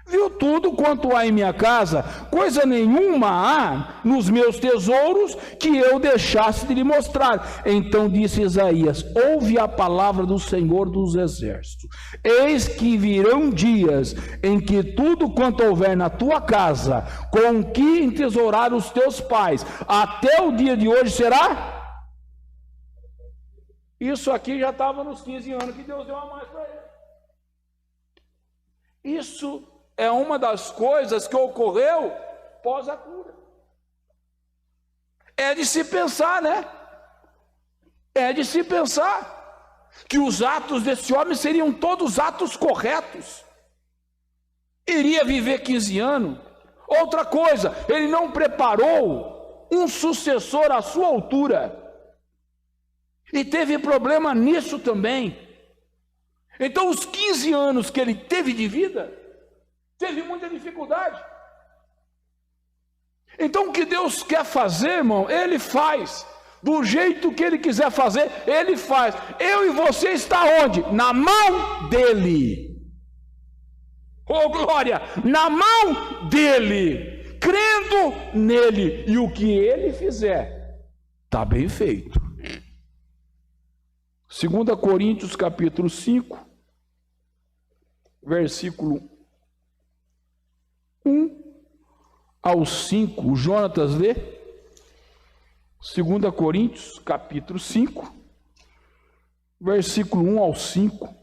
Viu tudo quanto há em minha casa, coisa nenhuma há nos meus tesouros que eu deixasse de lhe mostrar. Então disse Isaías: ouve a palavra do Senhor dos Exércitos. Eis que virão dias em que tudo quanto houver na tua casa, com que entesourar os teus pais, até o dia de hoje será. Isso aqui já estava nos 15 anos que Deus deu a mais para ele. Isso é uma das coisas que ocorreu pós a cura. É de se pensar, né? É de se pensar que os atos desse homem seriam todos atos corretos. Iria viver 15 anos. Outra coisa, ele não preparou um sucessor à sua altura. E teve problema nisso também. Então, os 15 anos que ele teve de vida, teve muita dificuldade. Então o que Deus quer fazer, irmão, Ele faz. Do jeito que Ele quiser fazer, Ele faz. Eu e você está onde? Na mão dEle. Oh glória! Na mão dEle. Crendo nele. E o que Ele fizer, está bem feito. 2 Coríntios capítulo 5, versículo 1 ao 5, o Jonatas lê, 2 Coríntios, capítulo 5, versículo 1 ao 5.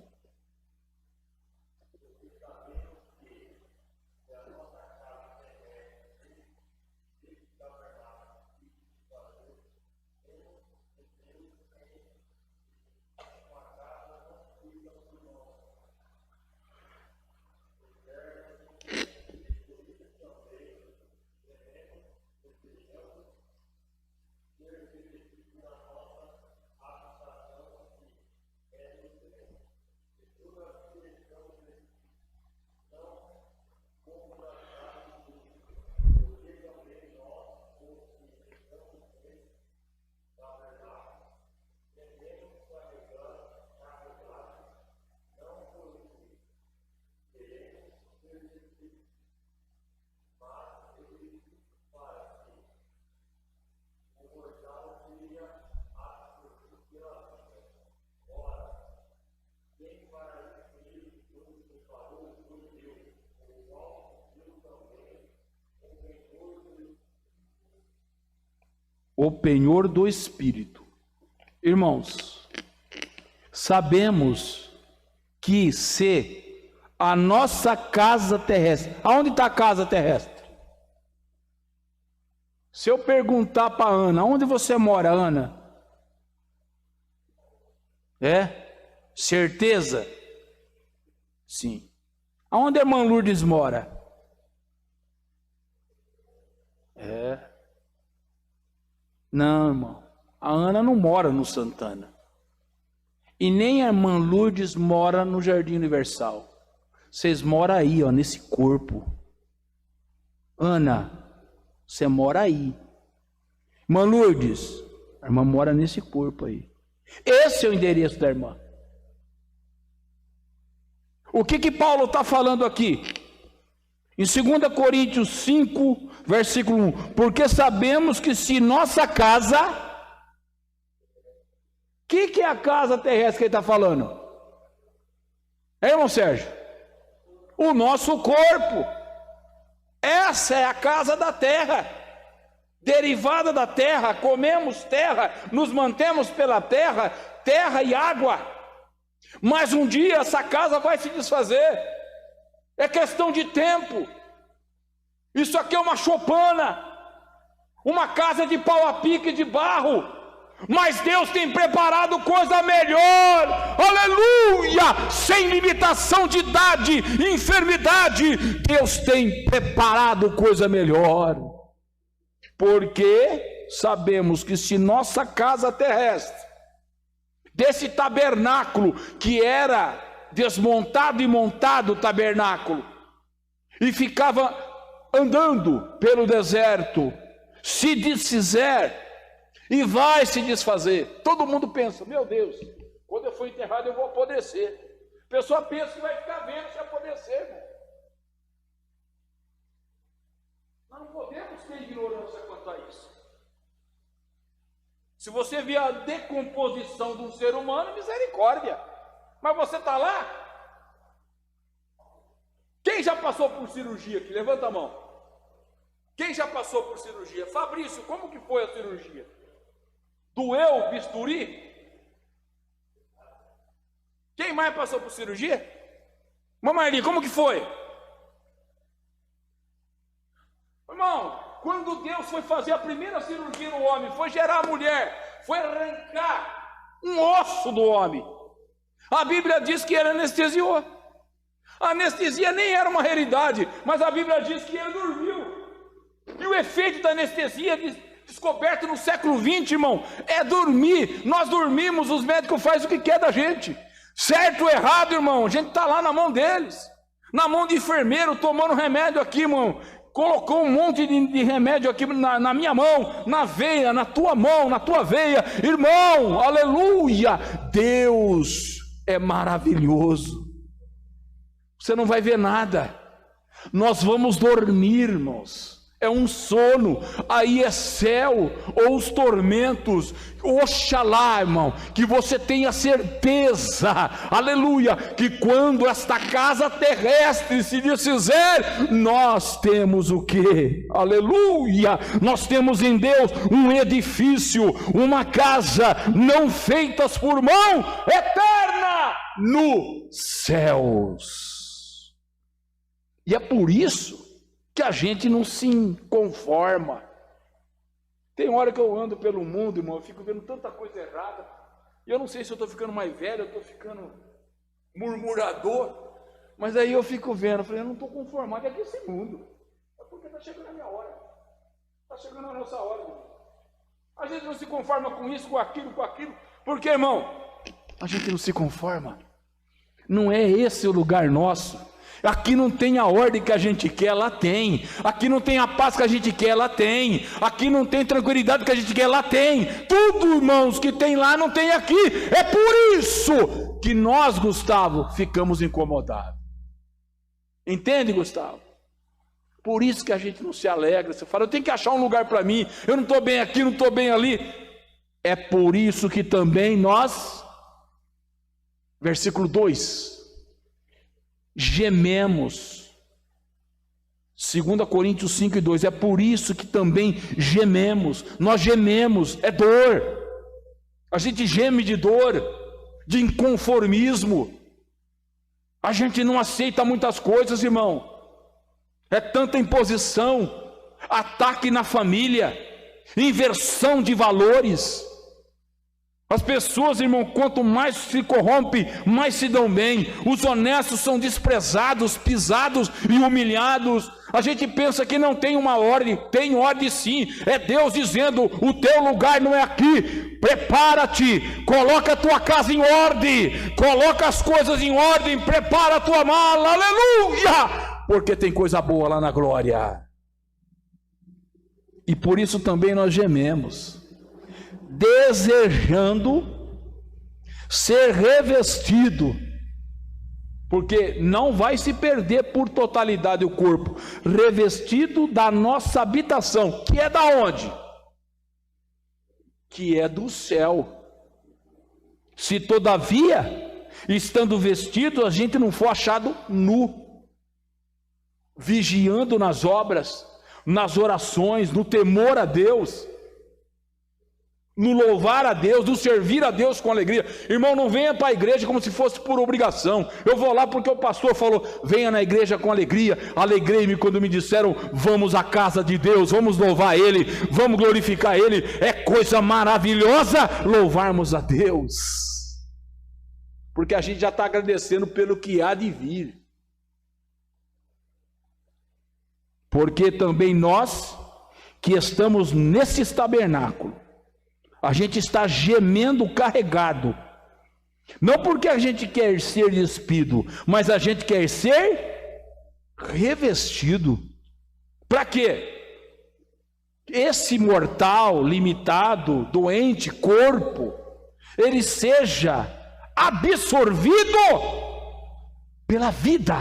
O penhor do Espírito. Irmãos, sabemos que se a nossa casa terrestre, aonde está a casa terrestre? Se eu perguntar para a Ana, onde você mora, Ana? Certeza? Sim. Aonde a irmã Lourdes mora? Não, irmão, a Ana não mora no Santana. E nem a irmã Lourdes mora no Jardim Universal. Vocês moram aí, ó, nesse corpo. Ana, você mora aí. Irmã Lourdes, a irmã mora nesse corpo aí. Esse é o endereço da irmã. O que Paulo está falando aqui? Em 2 Coríntios 5, versículo 1, porque sabemos que se nossa casa, o que é a casa terrestre que ele está falando? Irmão Sérgio? O nosso corpo. Essa é a casa da terra, derivada da terra, comemos terra, nos mantemos pela terra, terra e água. Mas um dia essa casa vai se desfazer. É questão de tempo. Isso aqui é uma choupana, uma casa de pau a pique de barro, mas Deus tem preparado coisa melhor, aleluia, sem limitação de idade, enfermidade, Deus tem preparado coisa melhor, porque sabemos que se nossa casa terrestre, desse tabernáculo que era desmontado e montado o tabernáculo, e ficava andando pelo deserto, se desfizer, e vai se desfazer. Todo mundo pensa, meu Deus, Quando eu for enterrado, eu vou apodrecer. A pessoa pensa que vai ficar vendo se apodrecer, irmão. Nós não podemos ter ignorância quanto a isso. Se você vê a decomposição de um ser humano, misericórdia. Mas você está lá? Quem já passou por cirurgia aqui? Levanta a mão. Quem já passou por cirurgia? Fabrício, como que foi a cirurgia? Doeu o bisturi? Quem mais passou por cirurgia? Mamãe, como que foi? Irmão, quando Deus foi fazer a primeira cirurgia no homem, foi gerar a mulher, foi arrancar um osso do homem, a Bíblia diz que ele anestesiou. A anestesia nem era uma realidade, mas a Bíblia diz que ele dormiu. E o efeito da anestesia descoberto no século XX, irmão, é dormir. Nós dormimos, os médicos fazem o que quer da gente. Certo ou errado, irmão, a gente está lá na mão deles. Na mão de enfermeiro, tomando remédio aqui, irmão. Colocou um monte de remédio aqui na minha mão, na veia, na tua mão, na tua veia. Irmão, aleluia! Deus é maravilhoso. Você não vai ver nada. Nós vamos dormir, irmãos. É um sono, aí é céu, ou os tormentos. Oxalá, irmão, que você tenha certeza, aleluia, que quando esta casa terrestre se desfizer, nós temos o quê? Aleluia, nós temos em Deus um edifício, uma casa não feitas por mão, eterna nos céus. E é por isso que a gente não se conforma. Tem hora que eu ando pelo mundo, irmão, eu fico vendo tanta coisa errada, e eu não sei se eu estou ficando mais velho, eu estou ficando murmurador, mas aí eu fico vendo, eu falei, eu não estou conformado, é que esse mundo, é porque está chegando a minha hora, está chegando a nossa hora, irmão. A gente não se conforma com isso, com aquilo, porque, irmão, a gente não se conforma, não é esse o lugar nosso. Aqui não tem a ordem que a gente quer, lá tem. Aqui não tem a paz que a gente quer, lá tem. Aqui não tem tranquilidade que a gente quer, lá tem. Tudo, irmãos, que tem lá não tem aqui. É por isso que nós, Gustavo, ficamos incomodados. Entende, Gustavo? Por isso que a gente não se alegra. Você fala, eu tenho que achar um lugar para mim. Eu não estou bem aqui, não estou bem ali. É por isso que também nós, versículo 2, gememos. 2 Coríntios 5:2, é por isso que também gememos. Nós gememos, é dor. A gente geme de dor, de inconformismo. A gente não aceita muitas coisas, irmão. É tanta imposição, ataque na família, inversão de valores. As pessoas, irmão, quanto mais se corrompem, mais se dão bem. Os honestos são desprezados, pisados e humilhados. A gente pensa que não tem uma ordem. Tem ordem sim. É Deus dizendo, o teu lugar não é aqui. Prepara-te, coloca a tua casa em ordem, coloca as coisas em ordem, prepara a tua mala, aleluia, porque tem coisa boa lá na glória. E por isso também nós gememos, desejando ser revestido, porque não vai se perder por totalidade o corpo, revestido da nossa habitação, que é da onde? Que é do céu. Se todavia, estando vestido, a gente não for achado nu, vigiando nas obras, nas orações, no temor a Deus, no louvar a Deus, no servir a Deus com alegria. Irmão, não venha para a igreja como se fosse por obrigação. Eu vou lá porque o pastor falou, venha na igreja com alegria. Alegrei-me quando me disseram, vamos à casa de Deus, vamos louvar Ele, vamos glorificar Ele. É coisa maravilhosa louvarmos a Deus, porque a gente já está agradecendo pelo que há de vir. Porque também nós que estamos nesse tabernáculo, a gente está gemendo carregado, não porque a gente quer ser despido, mas a gente quer ser revestido. Para quê? Esse mortal, limitado, doente, corpo, ele seja absorvido pela vida.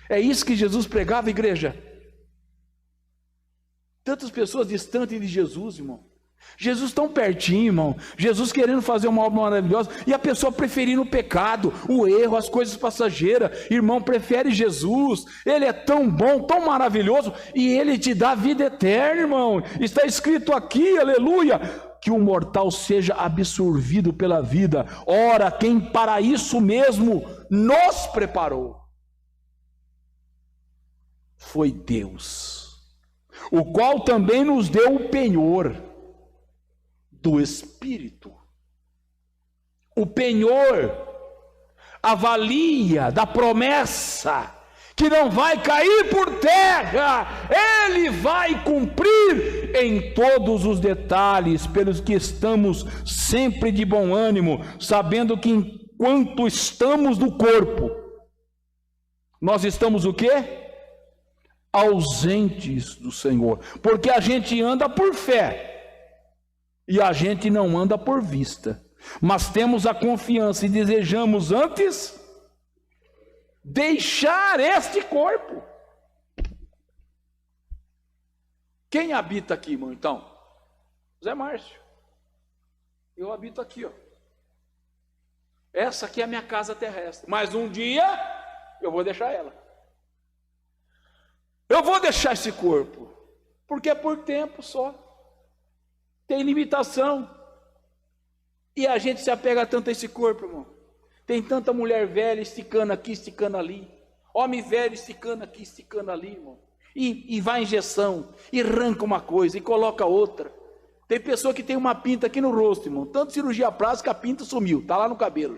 É isso que Jesus pregava, igreja. Tantas pessoas distantes de Jesus, irmão. Jesus tão pertinho, irmão. Jesus querendo fazer uma obra maravilhosa, e a pessoa preferindo o pecado, o erro, as coisas passageiras. Irmão, prefere Jesus. Ele é tão bom, tão maravilhoso, e Ele te dá vida eterna, irmão. Está escrito aqui, aleluia, que o mortal seja absorvido pela vida. Ora, quem para isso mesmo nos preparou foi Deus, o qual também nos deu o penhor do Espírito. O penhor, a valia da promessa, que não vai cair por terra, Ele vai cumprir em todos os detalhes, pelos que estamos sempre de bom ânimo, sabendo que enquanto estamos no corpo, nós estamos o quê? Ausentes do Senhor, porque a gente anda por fé, e a gente não anda por vista, mas temos a confiança e desejamos antes deixar este corpo. Quem habita aqui, irmão, então? Zé Márcio. Eu habito aqui, ó. Essa aqui é a minha casa terrestre, mas um dia eu vou deixar ela. Eu vou deixar esse corpo, porque é por tempo só. Tem limitação, e a gente se apega tanto a esse corpo, irmão. Tem tanta mulher velha esticando aqui, esticando ali, homem velho esticando aqui, esticando ali, irmão, e vai injeção, e arranca uma coisa, e coloca outra. Tem pessoa que tem uma pinta aqui no rosto, irmão, tanto cirurgia plástica, a pinta sumiu, está lá no cabelo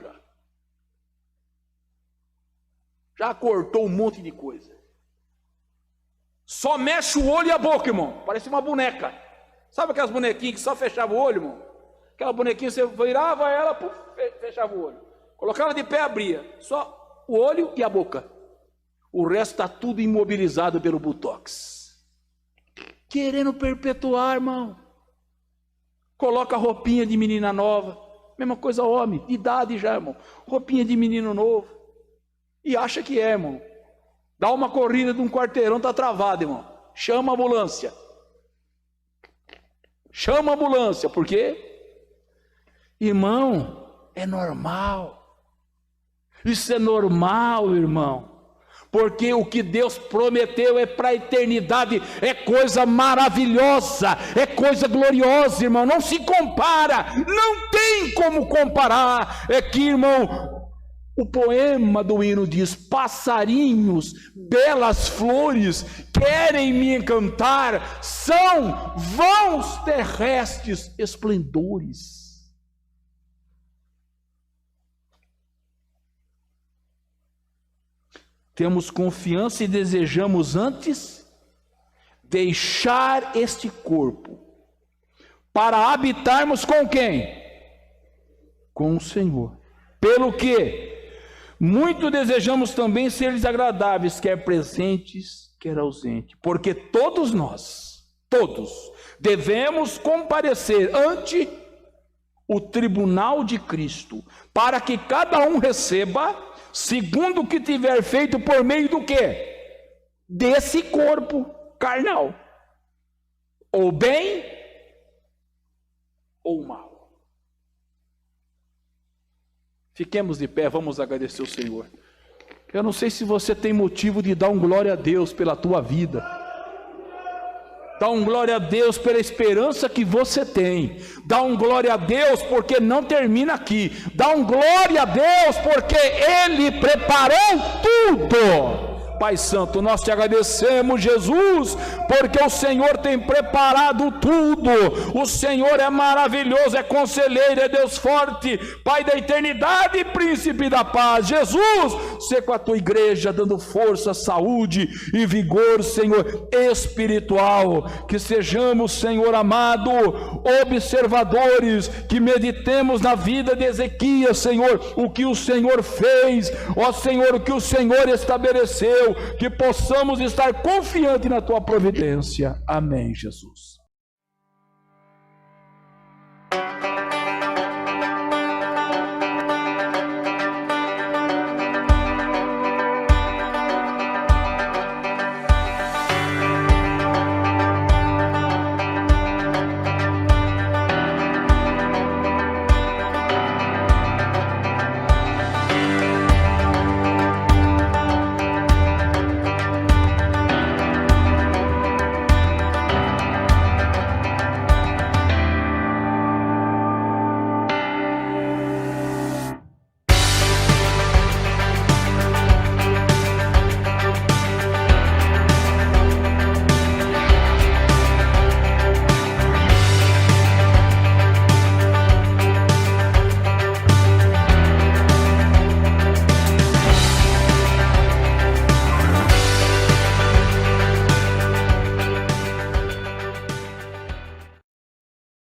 já cortou um monte de coisa, só mexe o olho e a boca, irmão, parece uma boneca. Sabe aquelas bonequinhas que só fechavam o olho, irmão? Aquela bonequinha, você virava ela, puf, fechava o olho. Colocava de pé, abria. Só o olho e a boca. O resto está tudo imobilizado pelo botox. Querendo perpetuar, irmão. Coloca roupinha de menina nova. Mesma coisa homem, de idade já, irmão. Roupinha de menino novo. E acha que é, irmão. Dá uma corrida de um quarteirão, está travado, irmão. Chama a ambulância. Chama a ambulância, por quê? Irmão, é normal. Isso é normal, irmão. Porque o que Deus prometeu é para a eternidade, é coisa maravilhosa, é coisa gloriosa, irmão. Não se compara, não tem como comparar. É que, irmão, o poema do hino diz: passarinhos, belas flores, querem me encantar, são vãos terrestres esplendores. Temos confiança e desejamos antes deixar este corpo, para habitarmos com quem? Com o Senhor. Pelo que muito desejamos também ser lhes agradáveis, quer presentes, quer ausentes, porque todos nós, todos, devemos comparecer ante o tribunal de Cristo, para que cada um receba segundo o que tiver feito por meio do quê? Desse corpo carnal, ou bem ou mal. Fiquemos de pé, vamos agradecer o Senhor. Eu não sei se você tem motivo de dar um glória a Deus pela tua vida. Dá um glória a Deus pela esperança que você tem. Dá um glória a Deus porque não termina aqui. Dá um glória a Deus porque Ele preparou tudo. Pai Santo, nós te agradecemos, Jesus, porque o Senhor tem preparado tudo. O Senhor é maravilhoso, é conselheiro, é Deus forte, Pai da eternidade e príncipe da paz. Jesus, seja com a tua igreja, dando força, saúde e vigor, Senhor, espiritual. Que sejamos, Senhor amado, observadores, que meditemos na vida de Ezequias, Senhor, o que o Senhor fez, ó Senhor, o que o Senhor estabeleceu, que possamos estar confiantes na tua providência. Amém, Jesus.